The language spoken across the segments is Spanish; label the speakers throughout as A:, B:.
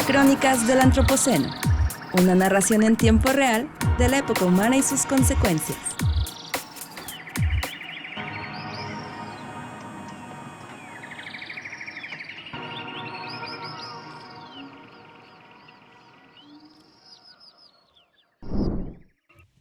A: Crónicas del Antropoceno, una narración en tiempo real de la época humana y sus consecuencias.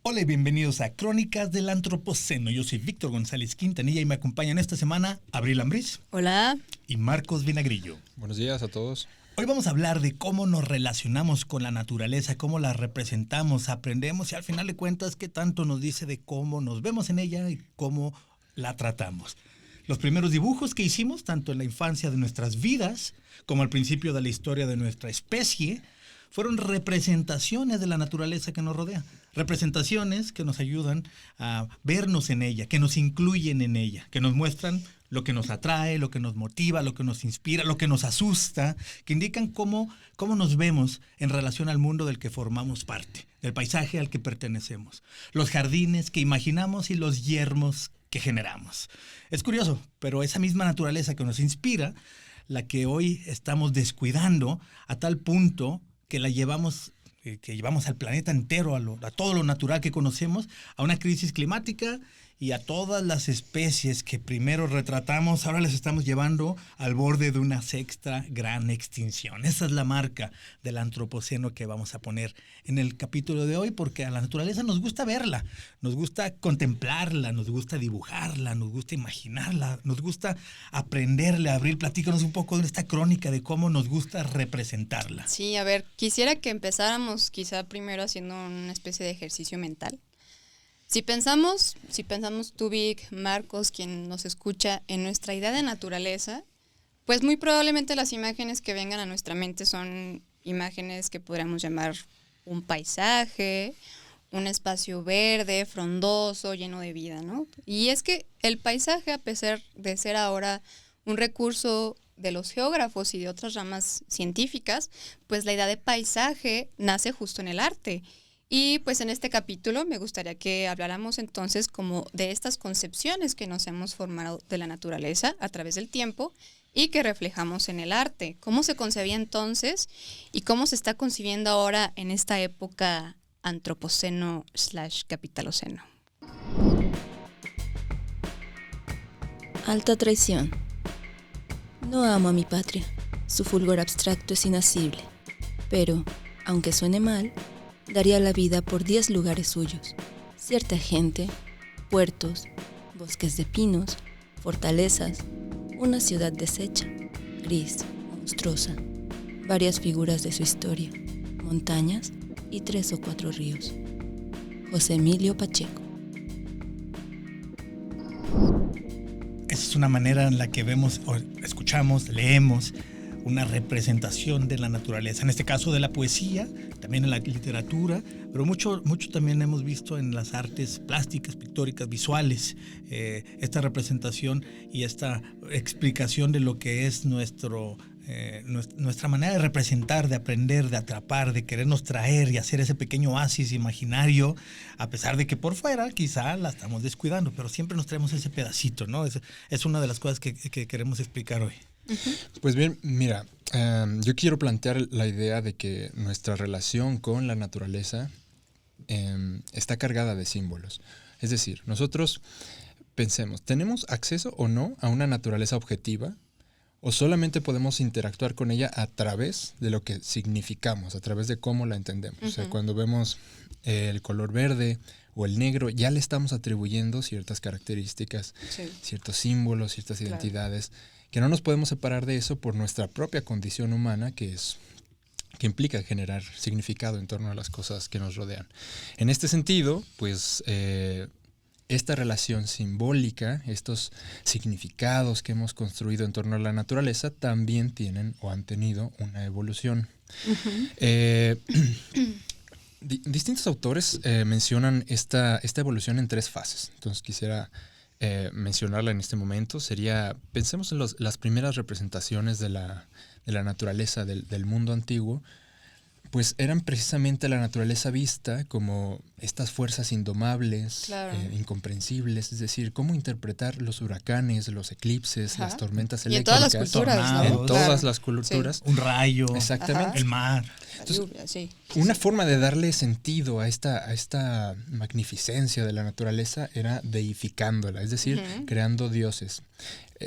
B: Hola y bienvenidos a Crónicas del Antropoceno. Yo soy Víctor González Quintanilla y me acompañan esta semana Abril Ambriz.
C: Hola.
B: Y Marcos Vinagrillo.
D: Buenos días a todos.
B: Hoy vamos a hablar de cómo nos relacionamos con la naturaleza, cómo la representamos, aprendemos y al final de cuentas qué tanto nos dice de cómo nos vemos en ella y cómo la tratamos. Los primeros dibujos que hicimos, tanto en la infancia de nuestras vidas como al principio de la historia de nuestra especie, fueron representaciones de la naturaleza que nos rodea. Representaciones que nos ayudan a vernos en ella, que nos incluyen en ella, que nos muestran lo que nos atrae, lo que nos motiva, lo que nos inspira, lo que nos asusta, que indican cómo nos vemos en relación al mundo del que formamos parte, del paisaje al que pertenecemos, los jardines que imaginamos y los yermos que generamos. Es curioso, pero esa misma naturaleza que nos inspira, la que hoy estamos descuidando a tal punto que la llevamos al planeta entero, a todo lo natural que conocemos, a una crisis climática y a todas las especies que primero retratamos, ahora las estamos llevando al borde de una sexta gran extinción. Esa es la marca del antropoceno que vamos a poner en el capítulo de hoy, porque a la naturaleza nos gusta verla, nos gusta contemplarla, nos gusta dibujarla, nos gusta imaginarla, nos gusta aprenderle. Abril, platícanos un poco de esta crónica de cómo nos gusta representarla.
C: Sí, a ver, quisiera que empezáramos quizá primero haciendo una especie de ejercicio mental. Si pensamos tú, Vic, Marcos, quien nos escucha, en nuestra idea de naturaleza, pues muy probablemente las imágenes que vengan a nuestra mente son imágenes que podríamos llamar un paisaje, un espacio verde, frondoso, lleno de vida, ¿no? Y es que el paisaje, a pesar de ser ahora un recurso de los geógrafos y de otras ramas científicas, pues la idea de paisaje nace justo en el arte. Y pues en este capítulo me gustaría que habláramos entonces como de estas concepciones que nos hemos formado de la naturaleza a través del tiempo y que reflejamos en el arte. ¿Cómo se concebía entonces y cómo se está concibiendo ahora en esta época antropoceno/capitaloceno?
A: Alta traición. No amo a mi patria. Su fulgor abstracto es inasible. Pero, aunque suene mal, daría la vida por 10 lugares suyos, cierta gente, puertos, bosques de pinos, fortalezas, una ciudad deshecha, gris, monstruosa, varias figuras de su historia, montañas y 3 o 4 ríos. José Emilio Pacheco.
B: Esa es una manera en la que vemos, o escuchamos, leemos una representación de la naturaleza, en este caso de la poesía, también en la literatura, pero mucho también hemos visto en las artes plásticas, pictóricas, visuales, esta representación y esta explicación de lo que es nuestra manera de representar, de aprender, de atrapar, de querernos traer y hacer ese pequeño oasis imaginario, a pesar de que por fuera quizá la estamos descuidando, pero siempre nos traemos ese pedacito, ¿no? Es una de las cosas que queremos explicar hoy.
D: Pues bien, mira, yo quiero plantear la idea de que nuestra relación con la naturaleza está cargada de símbolos. Es decir, nosotros pensemos, ¿tenemos acceso o no a una naturaleza objetiva? ¿O solamente podemos interactuar con ella a través de lo que significamos, a través de cómo la entendemos? O sea, cuando vemos el color verde o el negro, ya le estamos atribuyendo ciertas características, sí, ciertos símbolos, ciertas identidades, que no nos podemos separar de eso por nuestra propia condición humana, que implica generar significado en torno a las cosas que nos rodean. En este sentido, pues esta relación simbólica, estos significados que hemos construido en torno a la naturaleza, también tienen o han tenido una evolución. Distintos autores mencionan esta evolución en 3 fases. Entonces quisiera mencionarla en este momento. Pensemos en las primeras representaciones de la naturaleza del mundo antiguo. pues eran precisamente la naturaleza vista como estas fuerzas indomables,
C: Claro.
D: incomprensibles, es decir, cómo interpretar los huracanes, los eclipses,
C: Ajá.
D: las tormentas
C: Y en
D: eléctricas.
C: todas las culturas, ¿no?
B: tornados.
D: En todas
C: Claro.
D: las culturas.
B: Un rayo,
D: Exactamente.
B: el mar.
C: La
D: Entonces,
C: lluvia, sí.
D: Una forma de darle sentido a esta magnificencia de la naturaleza era deificándola, es decir,
C: Ujú.
D: creando dioses.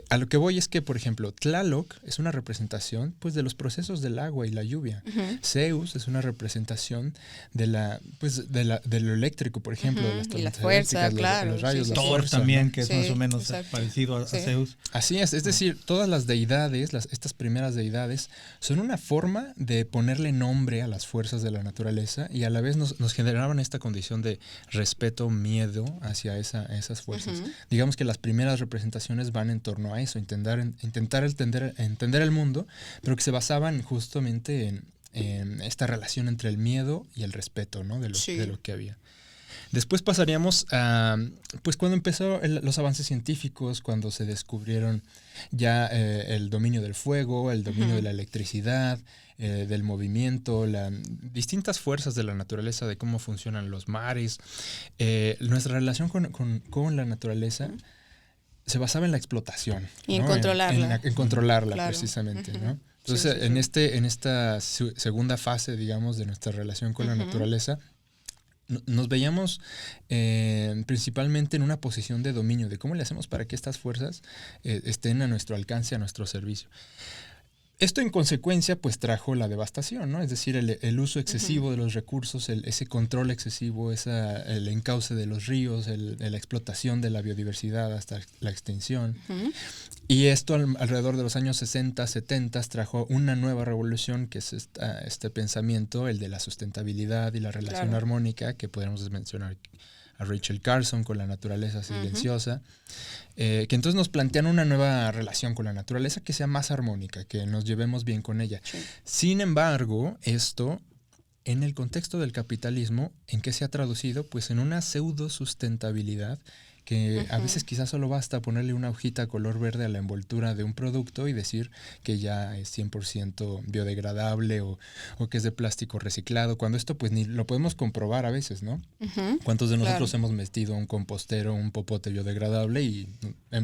D: A lo que voy es que, por ejemplo, Tlaloc es una representación pues, de los procesos del agua y la lluvia.
C: Ujú.
D: Zeus es una representación de lo eléctrico, por ejemplo, de las
C: Ujú, y la
D: tormentas
C: fuerza,
D: eléctricas,
C: claro,
D: los rayos,
C: sí,
D: la
C: sí, sí.
B: Thor
D: fuerza,
B: también,
D: ¿no?
B: que es
C: Sí,
B: más o menos
C: exacto.
B: parecido a
C: Sí.
B: Zeus.
D: Así es decir, todas las deidades, estas primeras deidades, son una forma de ponerle nombre a las fuerzas de la naturaleza y a la vez nos generaban esta condición de respeto, miedo hacia esas fuerzas.
C: Ujú.
D: Digamos que las primeras representaciones van en torno a eso, intentar entender el mundo, pero que se basaban justamente en esta relación entre el miedo y el respeto, ¿no?
C: Sí.
D: de lo que había. Después pasaríamos a, pues cuando empezó los avances científicos, cuando se descubrieron ya el dominio del fuego, el dominio
C: Ujú.
D: de la electricidad, del movimiento, distintas fuerzas de la naturaleza, de cómo funcionan los mares. Nuestra relación con la naturaleza se basaba en la explotación.
C: Y en
D: ¿no?
C: controlarla.
D: En controlarla,
C: Claro.
D: precisamente,
C: Ujú.
D: ¿no? Entonces,
C: Sí, sí, sí.
D: en esta segunda fase, digamos, de nuestra relación con la
C: Ujú.
D: naturaleza, nos veíamos principalmente en una posición de dominio, de cómo le hacemos para que estas fuerzas estén a nuestro alcance, a nuestro servicio. Esto en consecuencia pues trajo la devastación, ¿no? Es decir, el uso excesivo de los recursos, ese control excesivo, el encauce de los ríos, la explotación de la biodiversidad hasta la extinción.
C: Ujú.
D: Y esto alrededor de los años 60, 70 trajo una nueva revolución que es este pensamiento, el de la sustentabilidad y la relación
C: Claro.
D: armónica, que podríamos mencionar a Rachel Carson con la naturaleza silenciosa, que entonces nos plantean una nueva relación con la naturaleza que sea más armónica, que nos llevemos bien con ella.
C: Sí.
D: Sin embargo, esto en el contexto del capitalismo, ¿en qué se ha traducido? Pues en una pseudo sustentabilidad que a veces quizás solo basta ponerle una hojita color verde a la envoltura de un producto y decir que ya es 100% biodegradable o que es de plástico reciclado, cuando esto pues ni lo podemos comprobar a veces, ¿no?
C: Ujú.
D: ¿Cuántos de nosotros
C: Claro.
D: hemos metido un compostero, un popote biodegradable y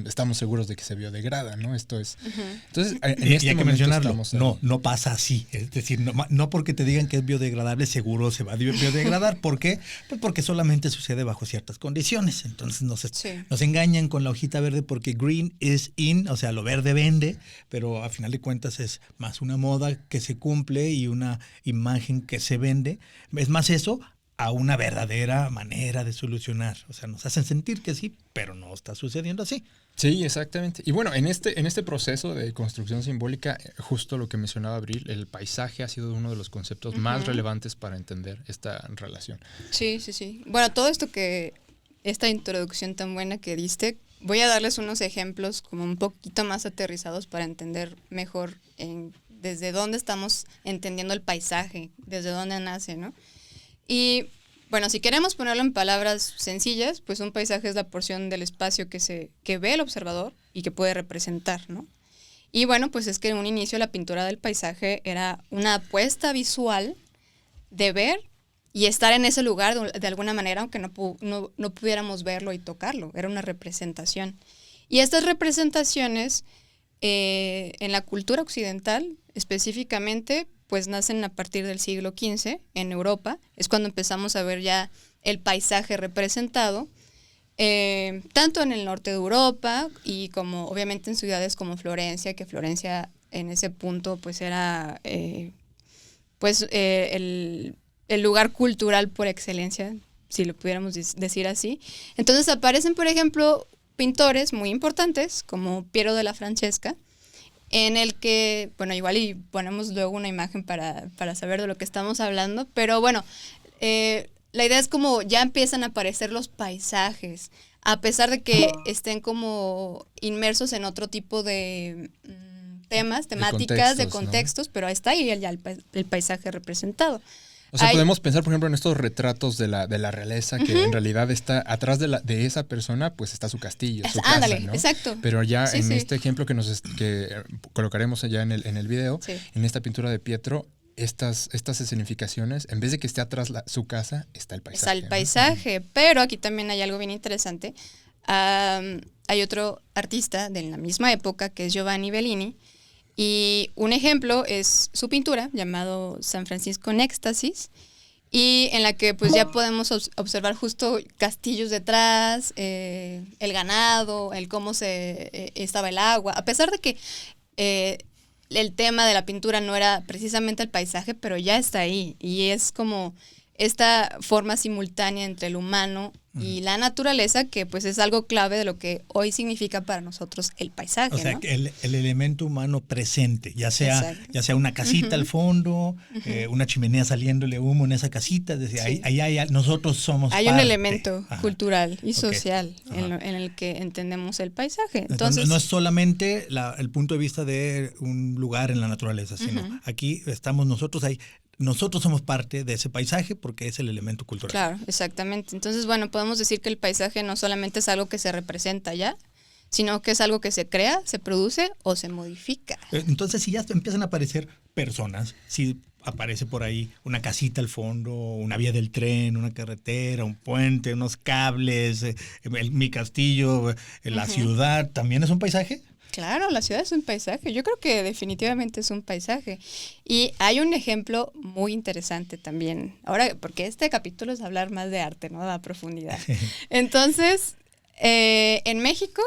D: estamos seguros de que se biodegrada, ¿no? Esto es...
C: Ujú.
D: Entonces, en
B: Y
D: este
B: hay que
D: momento
B: mencionarlo,
D: estamos ahí.
B: no pasa así. Es decir, no porque te digan que es biodegradable, seguro se va a biodegradar. ¿Por qué? Pues porque solamente sucede bajo ciertas condiciones. Entonces
C: Sí.
B: nos engañan con la hojita verde porque green is in, o sea, lo verde vende, pero a final de cuentas es más una moda que se cumple y una imagen que se vende. Es más eso a una verdadera manera de solucionar. O sea, nos hacen sentir que sí, pero no está sucediendo así.
D: Sí, exactamente. Y bueno, en este proceso de construcción simbólica, justo lo que mencionaba Abril, el paisaje ha sido uno de los conceptos más relevantes para entender esta relación.
C: Sí, sí, sí. Bueno, todo esto esta introducción tan buena que diste, voy a darles unos ejemplos como un poquito más aterrizados para entender mejor desde dónde estamos entendiendo el paisaje, desde dónde nace, ¿no? Y bueno, si queremos ponerlo en palabras sencillas, pues un paisaje es la porción del espacio que ve el observador y que puede representar, ¿no? Y bueno, pues es que en un inicio la pintura del paisaje era una apuesta visual de ver y estar en ese lugar de alguna manera, aunque no pudiéramos verlo y tocarlo. Era una representación. Y estas representaciones, en la cultura occidental específicamente, pues nacen a partir del siglo XV en Europa. Es cuando empezamos a ver ya el paisaje representado, tanto en el norte de Europa y como obviamente en ciudades como Florencia, que Florencia en ese punto pues era el lugar cultural por excelencia, si lo pudiéramos decir así. Entonces aparecen, por ejemplo, pintores muy importantes como Piero della Francesca, en el que, bueno, igual y ponemos luego una imagen para saber de lo que estamos hablando, pero bueno, la idea es como ya empiezan a aparecer los paisajes, a pesar de que estén como inmersos en otro tipo de temas, temáticas, de contextos, ¿no? Pero ahí está ahí ya el paisaje representado.
D: O sea, podemos pensar, por ejemplo, en estos retratos de la realeza, que en realidad está atrás de esa persona, pues está su castillo, su casa,
C: ándale,
D: ¿no?
C: exacto.
D: Pero ya
C: Sí,
D: en
C: sí.
D: este ejemplo que colocaremos allá en el video,
C: Sí.
D: en esta pintura de Pietro, estas escenificaciones, en vez de que esté atrás su casa, está el paisaje.
C: Está el paisaje, pero aquí también hay algo bien interesante. Hay otro artista de la misma época que es Giovanni Bellini, y un ejemplo es su pintura llamado San Francisco en Éxtasis, y en la que pues ya podemos observar justo castillos detrás, el ganado, el cómo estaba el agua, a pesar de que el tema de la pintura no era precisamente el paisaje, pero ya está ahí, y es como esta forma simultánea entre el humano y la naturaleza, que pues es algo clave de lo que hoy significa para nosotros el paisaje.
B: O sea,
C: ¿no?
B: que el elemento humano presente, ya sea una casita al fondo, una chimenea saliéndole humo en esa casita, desde ahí nosotros somos
C: hay
B: parte.
C: un elemento cultural y social en el que entendemos el paisaje. Entonces,
B: no es solamente el punto de vista de un lugar en la naturaleza, sino aquí estamos nosotros ahí. Nosotros somos parte de ese paisaje porque es el elemento cultural.
C: Claro, exactamente. Entonces, bueno, podemos decir que el paisaje no solamente es algo que se representa ya, sino que es algo que se crea, se produce o se modifica.
B: Entonces, si ya empiezan a aparecer personas, si aparece por ahí una casita al fondo, una vía del tren, una carretera, un puente, unos cables, mi castillo, la ciudad, ¿también es un paisaje?
C: Claro, la ciudad es un paisaje. Yo creo que definitivamente es un paisaje. Y hay un ejemplo muy interesante también. Ahora, porque este capítulo es hablar más de arte, ¿no? A profundidad. Entonces, en México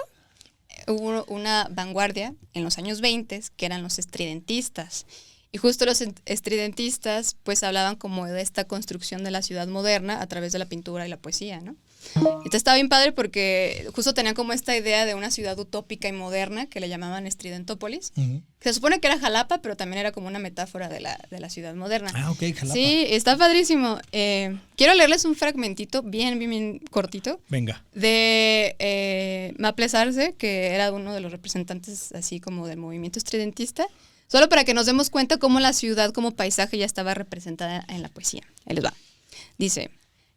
C: hubo una vanguardia en los años 20 que eran los estridentistas. Y justo los estridentistas pues hablaban como de esta construcción de la ciudad moderna a través de la pintura y la poesía, ¿no? Entonces estaba bien padre porque justo tenían como esta idea de una ciudad utópica y moderna que le llamaban Estridentópolis. Se supone que era Jalapa, pero también era como una metáfora de la ciudad moderna.
B: Ah, ok, Jalapa.
C: Sí, está padrísimo. Quiero leerles un fragmentito bien cortito.
B: Venga.
C: De Maples Arce, que era uno de los representantes así como del movimiento estridentista, solo para que nos demos cuenta cómo la ciudad como paisaje ya estaba representada en la poesía. Ahí les va. Dice: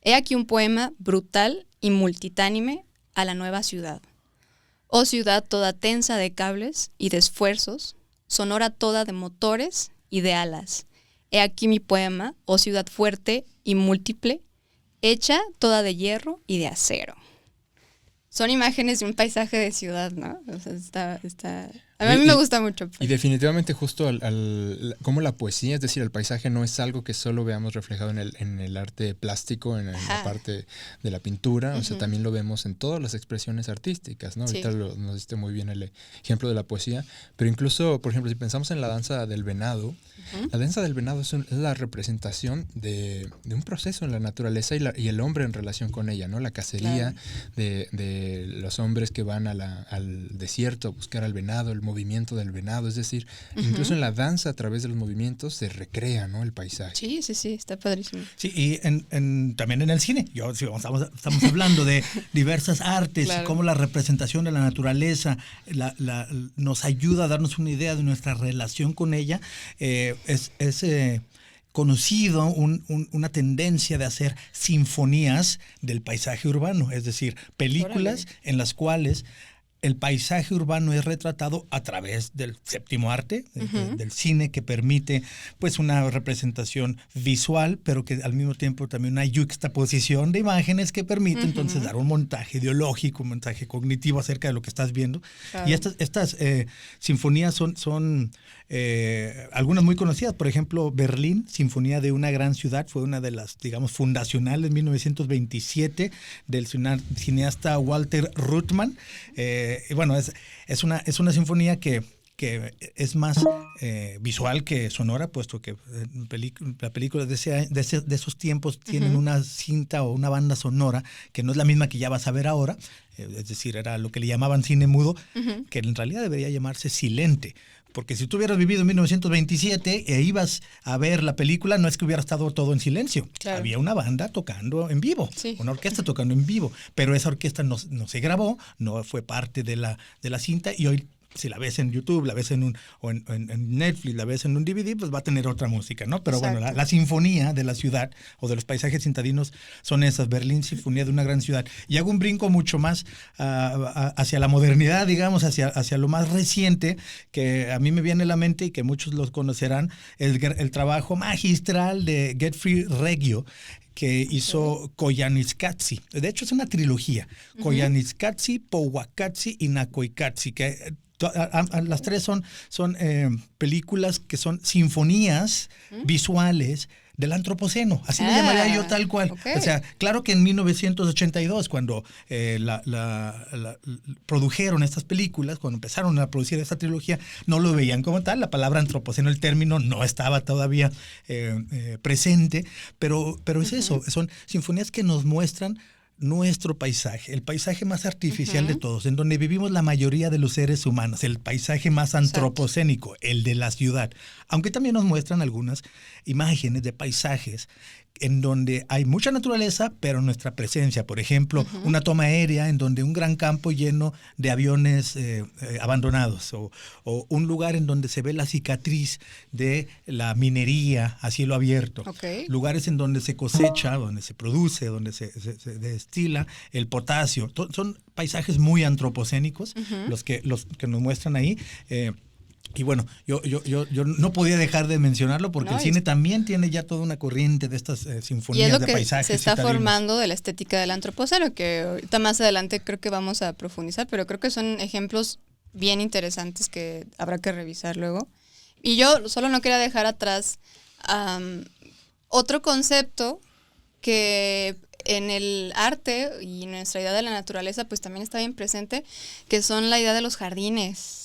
C: he aquí un poema brutal y multitánime a la nueva ciudad. Oh ciudad toda tensa de cables y de esfuerzos, sonora toda de motores y de alas. He aquí mi poema, oh ciudad fuerte y múltiple, hecha toda de hierro y de acero. Son imágenes de un paisaje de ciudad, ¿no? O sea, está... A mí me gusta mucho. Pues.
D: Y definitivamente justo como la poesía, es decir, el paisaje no es algo que solo veamos reflejado en el arte plástico, en la parte de la pintura, o sea, también lo vemos en todas las expresiones artísticas, ¿no? Sí. Ahorita nos diste muy bien el ejemplo de la poesía, pero incluso, por ejemplo, si pensamos en la danza del venado, la danza del venado es la representación de un proceso en la naturaleza y el hombre en relación con ella, ¿no? La cacería de los hombres que van al desierto a buscar al venado, el movimiento del venado, es decir, incluso en la danza a través de los movimientos se recrea, ¿no? El paisaje.
C: Sí, está padrísimo.
B: Sí, y también en el cine, estamos hablando de diversas artes, y cómo la representación de la naturaleza nos ayuda a darnos una idea de nuestra relación con ella. Es conocido una tendencia de hacer sinfonías del paisaje urbano, es decir, películas en las cuales el paisaje urbano es retratado a través del séptimo arte, del cine, que permite pues una representación visual, pero que al mismo tiempo también una yuxtaposición de imágenes que permite entonces dar un montaje ideológico, un montaje cognitivo acerca de lo que estás viendo. Claro. Y estas sinfonías son algunas muy conocidas. Por ejemplo, Berlín, Sinfonía de una gran ciudad, fue una de las, digamos, fundacionales en 1927 del cineasta Walter Ruttmann. Y bueno, es una sinfonía que es más visual que sonora, puesto que la película de esos tiempos tienen una cinta o una banda sonora que no es la misma que ya vas a ver ahora, es decir, era lo que le llamaban cine mudo, que en realidad debería llamarse silente. Porque si tú hubieras vivido en 1927 e ibas a ver la película, no es que hubiera estado todo en silencio. Claro. Había una banda tocando en vivo, una orquesta tocando en vivo, pero esa orquesta no se grabó, no fue parte de la cinta, y hoy si la ves en YouTube, la ves en Netflix, la ves en un DVD, pues va a tener otra música, ¿no? Pero
C: Exacto.
B: bueno, la sinfonía de la ciudad o de los paisajes citadinos son esas, Berlín, sinfonía de una gran ciudad. Y hago un brinco mucho más hacia la modernidad, digamos, hacia lo más reciente, que a mí me viene a la mente y que muchos los conocerán, el trabajo magistral de Gottfried Reggio, que hizo Koyaanisqatsi. De hecho, es una trilogía. Koyaanisqatsi, Powakatsi y Nakoikatsi, que las tres son películas que son sinfonías visuales del antropoceno, así le llamaría yo tal cual.
C: Okay.
B: O sea, claro que en 1982, cuando produjeron estas películas, cuando empezaron a producir esta trilogía, no lo veían como tal. La palabra antropoceno, el término, no estaba todavía presente, pero es eso, son sinfonías que nos muestran nuestro paisaje, el paisaje más artificial de todos, en donde vivimos la mayoría de los seres humanos, el paisaje más antropocénico, el de la ciudad. Aunque también nos muestran algunas imágenes de paisajes en donde hay mucha naturaleza, pero nuestra presencia. Por ejemplo, una toma aérea en donde un gran campo lleno de aviones abandonados, o un lugar en donde se ve la cicatriz de la minería a cielo abierto.
C: Okay.
B: Lugares en donde se cosecha, donde se produce, donde se destila el potasio. Son paisajes muy antropocénicos los que nos muestran ahí. Y bueno, yo no podía dejar de mencionarlo porque el cine también tiene ya toda una corriente de estas sinfonías de paisajes.
C: Y es lo que se está formando de la estética del antropoceno, que ahorita más adelante creo que vamos a profundizar, pero creo que son ejemplos bien interesantes que habrá que revisar luego. Y yo solo no quería dejar atrás otro concepto que en el arte y en nuestra idea de la naturaleza pues también está bien presente, que son la idea de los jardines.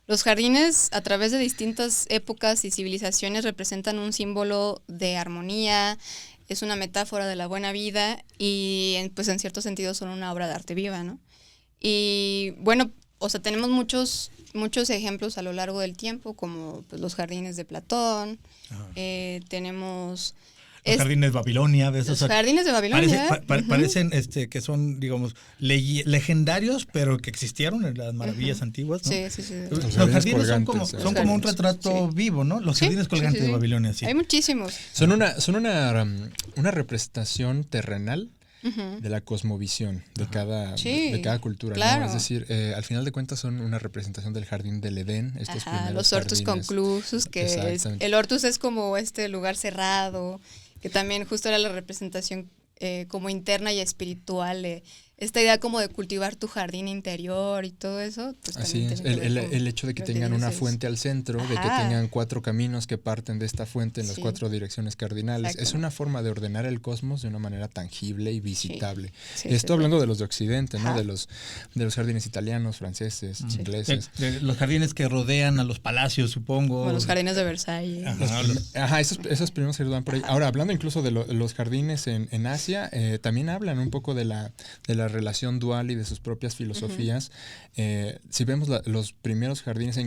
C: Los jardines, a través de distintas épocas y civilizaciones, representan un símbolo de armonía, es una metáfora de la buena vida y pues en cierto sentido son una obra de arte viva, ¿no? Y bueno, o sea, tenemos muchos ejemplos a lo largo del tiempo, como pues, los jardines de Platón, tenemos...
B: Los jardines de Babilonia.
C: Los jardines de Babilonia.
B: Parecen que son, digamos, legendarios, pero que existieron en las maravillas antiguas, ¿no?
C: Sí.
B: Los jardines son como un retrato vivo, ¿no? Los jardines colgantes de Babilonia, sí.
C: Hay muchísimos.
D: Son una representación terrenal de la cosmovisión de cada cultura,
C: claro.
D: ¿no? Es decir, al final de cuentas son una representación del jardín del Edén, estos primeros
C: los hortus conclusus, que el hortus es como este lugar cerrado, que también justo era la representación como interna y espiritual de esta idea como de cultivar tu jardín interior y todo eso. Pues
D: así es, el hecho de que tengan una fuente al centro, de que tengan 4 caminos que parten de esta fuente en las 4 direcciones cardinales. Exacto. Es una forma de ordenar el cosmos de una manera tangible y visitable. Esto hablando de los de Occidente, ¿no? De los jardines italianos, franceses, ingleses.
B: De los jardines que rodean a los palacios, supongo.
C: O los jardines de Versalles.
D: Esos primeros que van por ahí. Ahora, hablando incluso de los jardines en Asia, también hablan un poco de la relación dual y de sus propias filosofías. Si vemos los primeros jardines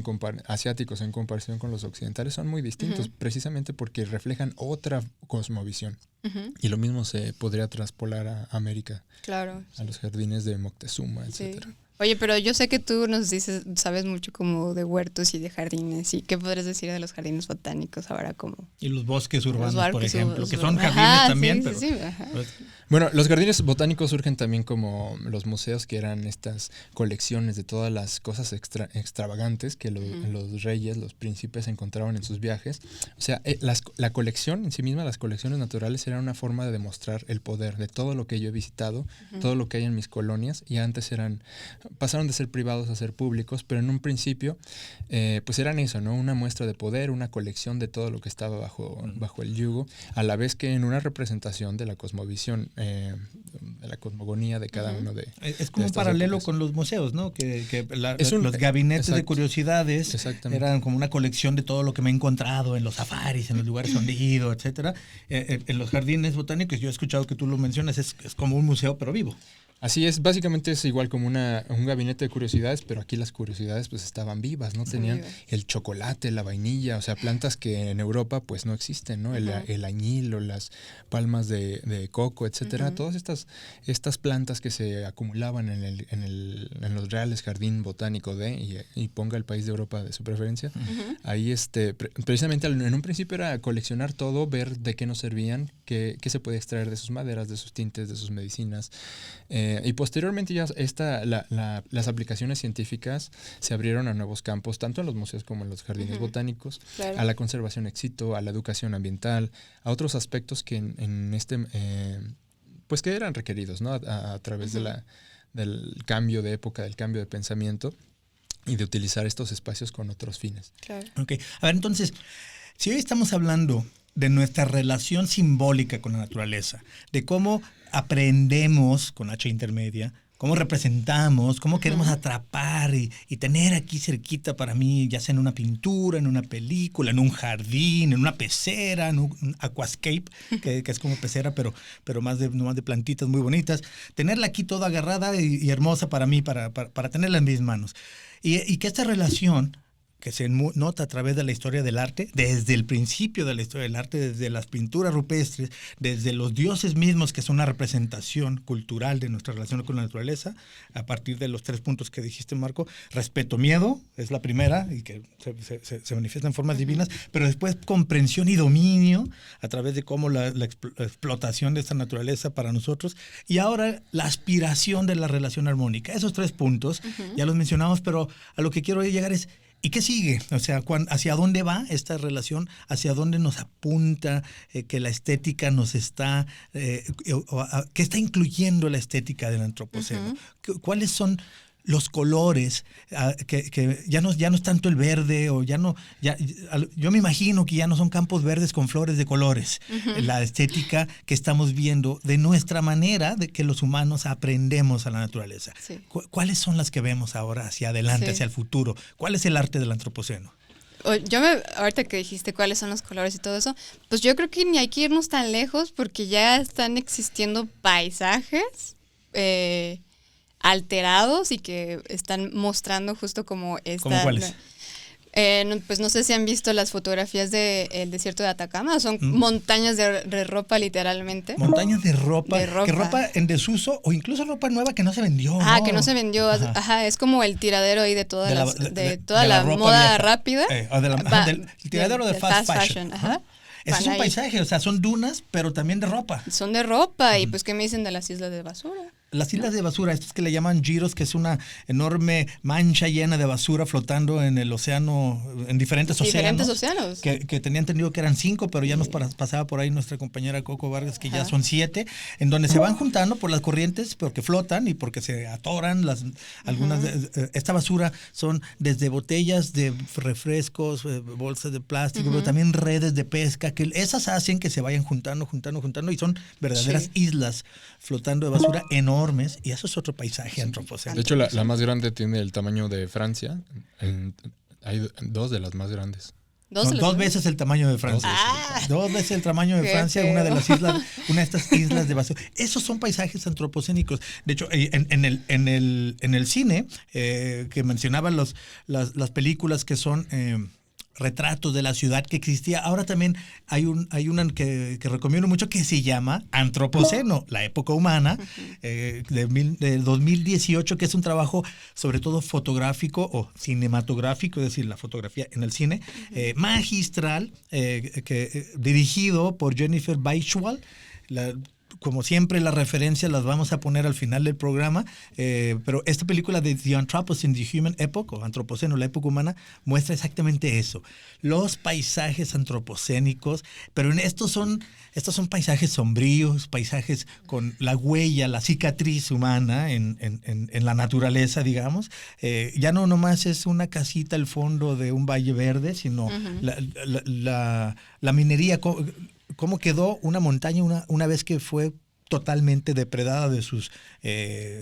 D: asiáticos en comparación con los occidentales, son muy distintos, precisamente porque reflejan otra cosmovisión. Y lo mismo se podría traspolar a América, a los jardines de Moctezuma, etcétera.
C: Oye, pero yo sé que tú nos dices, sabes mucho como de huertos y de jardines, ¿y qué podrías decir de los jardines botánicos ahora como?
B: Y los bosques urbanos, por ejemplo, que son jardines también, pero...
D: Pues, bueno, los jardines botánicos surgen también como los museos, que eran estas colecciones de todas las cosas extravagantes que los reyes, los príncipes encontraban en sus viajes. O sea, la colección en sí misma, las colecciones naturales, era una forma de demostrar el poder de todo lo que yo he visitado, todo lo que hay en mis colonias, y antes pasaron de ser privados a ser públicos, pero en un principio pues eran eso, ¿no? Una muestra de poder, una colección de todo lo que estaba bajo el yugo, a la vez que en una representación de la cosmovisión, de la cosmogonía de cada uno de...
B: Es como un paralelo con los museos, ¿no? Los gabinetes de curiosidades eran como una colección de todo lo que me he encontrado en los safaris, en los lugares donde he ido, etcétera. En los jardines botánicos, yo he escuchado que tú lo mencionas, es como un museo, pero vivo.
D: Así es, básicamente es igual como un gabinete de curiosidades, pero aquí las curiosidades pues estaban vivas, ¿no? Tenían el chocolate, la vainilla, o sea, plantas que en Europa pues no existen, ¿no? El añil o las palmas de coco, etcétera. Todas estas plantas que se acumulaban en los reales jardín botánico y ponga el país de Europa de su preferencia. Ahí precisamente en un principio era coleccionar todo, ver de qué nos servían, qué se puede extraer de sus maderas, de sus tintes, de sus medicinas. Y posteriormente ya las aplicaciones científicas se abrieron a nuevos campos, tanto en los museos como en los jardines botánicos, a la conservación ex situ, a la educación ambiental, a otros aspectos que pues que eran requeridos, ¿no? A través del cambio de época, del cambio de pensamiento y de utilizar estos espacios con otros fines.
C: Claro.
B: Ok, a ver, entonces, si hoy estamos hablando de nuestra relación simbólica con la naturaleza, de cómo aprendemos con H intermedia, cómo representamos, cómo queremos atrapar y tener aquí cerquita para mí, ya sea en una pintura, en una película, en un jardín, en una pecera, en un aquascape, que es como pecera, pero más de plantitas muy bonitas. Tenerla aquí toda agarrada y hermosa para mí, para tenerla en mis manos. Y que esta relación que se nota a través de la historia del arte, desde el principio de la historia del arte, desde las pinturas rupestres, desde los dioses mismos, que son una representación cultural de nuestra relación con la naturaleza, a partir de los 3 puntos que dijiste, Marco. Respeto, miedo, es la primera, y que se manifiesta en formas divinas, pero después comprensión y dominio, a través de cómo la explotación de esta naturaleza para nosotros, y ahora la aspiración de la relación armónica. Esos 3 puntos, ya los mencionamos, pero a lo que quiero llegar es, ¿y qué sigue? O sea, ¿hacia dónde va esta relación? ¿Hacia dónde nos apunta que la estética nos está... ¿qué está incluyendo la estética del antropoceno? ¿Cuáles son los colores? Que ya no es tanto el verde, o yo me imagino que ya no son campos verdes con flores de colores. La estética que estamos viendo de nuestra manera de que los humanos aprendemos a la naturaleza. Sí. ¿Cuáles son las que vemos ahora hacia adelante, hacia el futuro? ¿Cuál es el arte del antropoceno?
C: Ahorita que dijiste cuáles son los colores y todo eso, pues yo creo que ni hay que irnos tan lejos, porque ya están existiendo paisajes alterados y que están mostrando justo como esta...
B: ¿Cómo cuáles?
C: Pues no sé si han visto las fotografías del desierto de Atacama. Son montañas de ropa, literalmente.
B: Montañas de ropa. Que ropa en desuso, o incluso ropa nueva que no se vendió.
C: Ah, ¿no? Que no se vendió. Ajá, es como el tiradero ahí de toda la moda
B: vieja.
C: Rápida.
B: Del tiradero de fast fashion.
C: Ajá.
B: Ese es un paisaje, o sea, son dunas, pero también de ropa.
C: Son de ropa. Y pues, ¿qué me dicen de las islas de basura?
B: Las islas de basura, estas que le llaman giros, que es una enorme mancha llena de basura flotando en el océano, en diferentes océanos. Que tenía entendido que eran 5, pero ya nos pasaba por ahí nuestra compañera Coco Vargas, que ya son 7, en donde se van juntando por las corrientes, porque flotan y porque se atoran. Algunas esta basura son desde botellas de refrescos, bolsas de plástico, pero también redes de pesca, que esas hacen que se vayan juntando, y son verdaderas islas flotando de basura enormes, y eso es otro paisaje antropocéntrico.
D: De hecho, la más grande tiene el tamaño de Francia. Hay 2 de las más grandes.
B: Dos veces el tamaño de Francia. 2 veces el tamaño de Francia, una de estas islas de basura. Esos son paisajes antropocénicos. De hecho, en el cine, que mencionaban las películas que son retratos de la ciudad que existía, ahora también hay una que recomiendo mucho, que se llama Antropoceno, la época humana, de 2018, que es un trabajo sobre todo fotográfico o cinematográfico, es decir, la fotografía en el cine, magistral, dirigido por Jennifer Beischwald. Como siempre, las referencias las vamos a poner al final del programa, pero esta película de The Anthropocene, The Human Epoch, o Antropoceno, la época humana, muestra exactamente eso. Los paisajes antropocénicos, pero estos son paisajes sombríos, paisajes con la huella, la cicatriz humana en la naturaleza, digamos. Ya no nomás es una casita al fondo de un valle verde, sino la minería. ¿Cómo quedó una montaña una vez que fue totalmente depredada de sus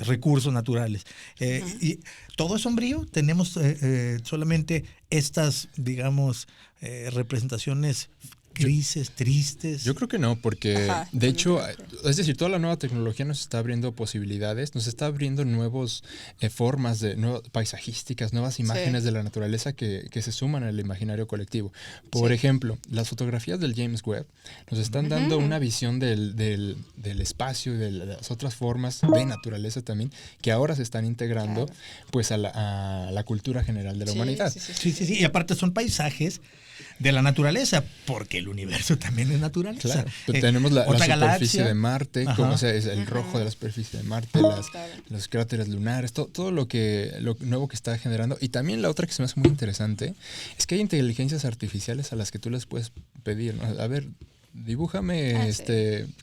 B: recursos naturales? Y todo es sombrío. Tenemos solamente estas, digamos, representaciones grises, tristes?
D: Yo creo que no, porque de hecho, es decir, toda la nueva tecnología nos está abriendo posibilidades, nos está abriendo nuevas formas paisajísticas, nuevas imágenes de la naturaleza que se suman al imaginario colectivo. Por ejemplo, las fotografías del James Webb nos están dando una visión del espacio y de las otras formas de naturaleza también, que ahora se están integrando pues a la cultura general de la humanidad.
B: Sí, y aparte son paisajes de la naturaleza, porque el universo también es naturaleza.
D: Claro, pero tenemos la superficie
B: galaxia
D: de Marte, como sea, es el rojo de la superficie de Marte, los cráteres lunares, todo lo nuevo que está generando. Y también la otra que se me hace muy interesante es que hay inteligencias artificiales a las que tú les puedes pedir, ¿no? A ver, dibújame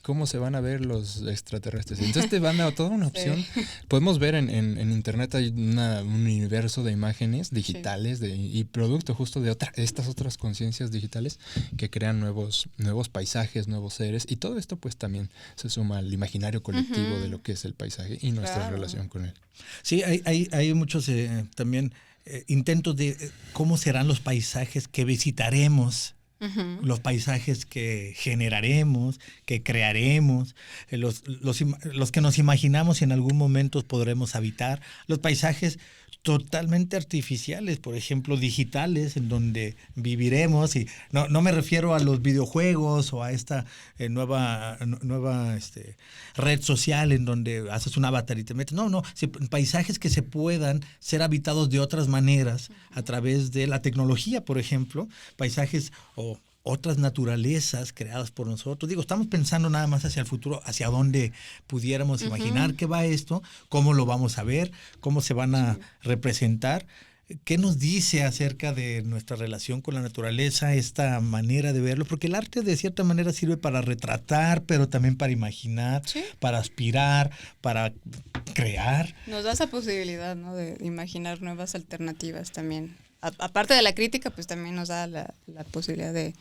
D: cómo se van a ver los extraterrestres. Entonces te van a toda una opción. Podemos ver en internet hay un universo de imágenes digitales y producto justo de estas otras conciencias digitales que crean nuevos paisajes, nuevos seres. Y todo esto pues también se suma al imaginario colectivo de lo que es el paisaje y nuestra relación con él.
B: Sí, hay muchos también intentos de cómo serán los paisajes que visitaremos. Los paisajes que generaremos, que crearemos, los que nos imaginamos y en algún momento podremos habitar, los paisajes totalmente artificiales, por ejemplo, digitales, en donde viviremos. Y no me refiero a los videojuegos o a esta nueva red social en donde haces un avatar y te metes. No, paisajes que se puedan ser habitados de otras maneras a través de la tecnología, por ejemplo, paisajes o otras naturalezas creadas por nosotros. Digo, estamos pensando nada más hacia el futuro, hacia dónde pudiéramos imaginar que va esto, cómo lo vamos a ver, cómo se van a representar. ¿Qué nos dice acerca de nuestra relación con la naturaleza, esta manera de verlo? Porque el arte de cierta manera sirve para retratar, pero también para imaginar, para aspirar, para crear.
C: Nos da esa posibilidad, ¿no?, de imaginar nuevas alternativas también. Aparte de la crítica, pues también nos da la posibilidad de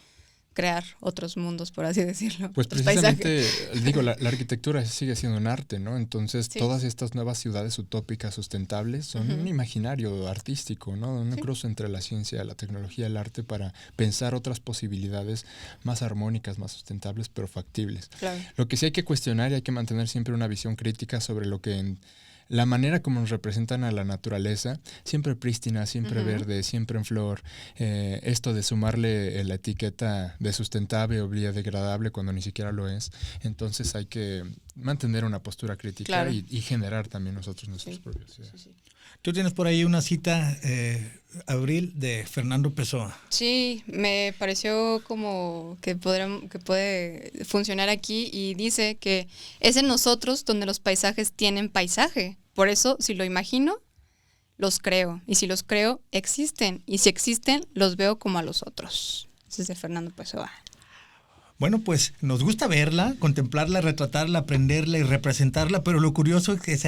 C: crear otros mundos, por así decirlo.
D: Pues precisamente, digo, la arquitectura sigue siendo un arte, ¿no? Entonces, todas estas nuevas ciudades utópicas, sustentables, son un imaginario artístico, ¿no? Un cruce entre la ciencia, la tecnología, el arte, para pensar otras posibilidades más armónicas, más sustentables, pero factibles. Claro. Lo que sí hay que cuestionar y hay que mantener siempre una visión crítica sobre lo que la manera como nos representan a la naturaleza, siempre prístina, siempre verde, siempre en flor. Esto de sumarle la etiqueta de sustentable o biodegradable cuando ni siquiera lo es. Entonces hay que mantener una postura crítica y generar también nosotros nuestros propios. Sí.
B: Tú tienes por ahí una cita, Abril, de Fernando Pessoa.
C: Sí, me pareció como que puede funcionar aquí, y dice que es en nosotros donde los paisajes tienen paisaje. Por eso, si lo imagino, los creo. Y si los creo, existen. Y si existen, los veo como a los otros. Ese es de Fernando Pessoa.
B: Bueno, pues nos gusta verla, contemplarla, retratarla, aprenderla y representarla, pero lo curioso es que es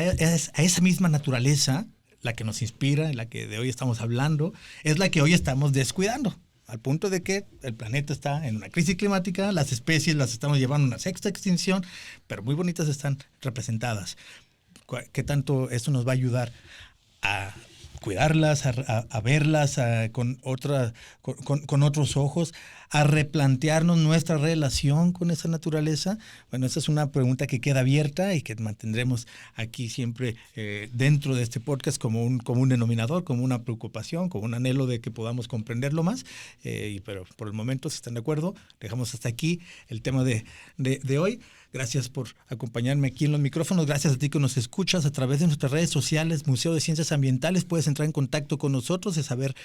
B: a esa misma naturaleza, la que nos inspira, la que de hoy estamos hablando, es la que hoy estamos descuidando, al punto de que el planeta está en una crisis climática, las especies las estamos llevando a una sexta extinción, pero muy bonitas están representadas. ¿Qué tanto esto nos va a ayudar a cuidarlas, a verlas con otros ojos, a replantearnos nuestra relación con esa naturaleza? Bueno, esa es una pregunta que queda abierta y que mantendremos aquí siempre dentro de este podcast como un denominador, como una preocupación, como un anhelo de que podamos comprenderlo más. Pero por el momento, si están de acuerdo, dejamos hasta aquí el tema de hoy. Gracias por acompañarme aquí en los micrófonos. Gracias a ti que nos escuchas a través de nuestras redes sociales, Museo de Ciencias Ambientales. Puedes entrar en contacto con nosotros y saber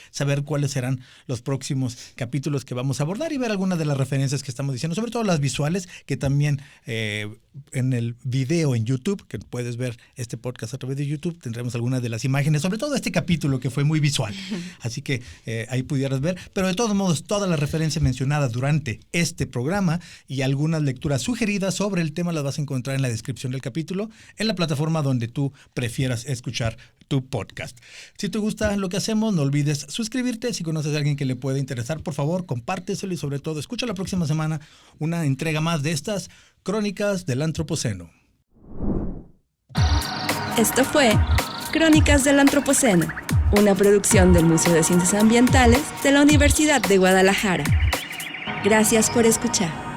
B: cuáles serán los próximos capítulos que vamos a abordar y ver algunas de las referencias que estamos diciendo, sobre todo las visuales, que también en el video en YouTube, que puedes ver este podcast a través de YouTube, tendremos algunas de las imágenes, sobre todo este capítulo que fue muy visual. Así que ahí pudieras ver. Pero de todos modos, todas las referencias mencionadas durante este programa y algunas lecturas sugeridas sobre el tema las vas a encontrar en la descripción del capítulo, en la plataforma donde tú prefieras escuchar tu podcast. Si te gusta lo que hacemos, no olvides suscribirte. Si conoces a alguien que le puede interesar, por favor, compárteselo y sobre todo, escucha la próxima semana una entrega más de estas Crónicas del Antropoceno.
A: Esto fue Crónicas del Antropoceno, una producción del Museo de Ciencias Ambientales de la Universidad de Guadalajara. Gracias por escuchar.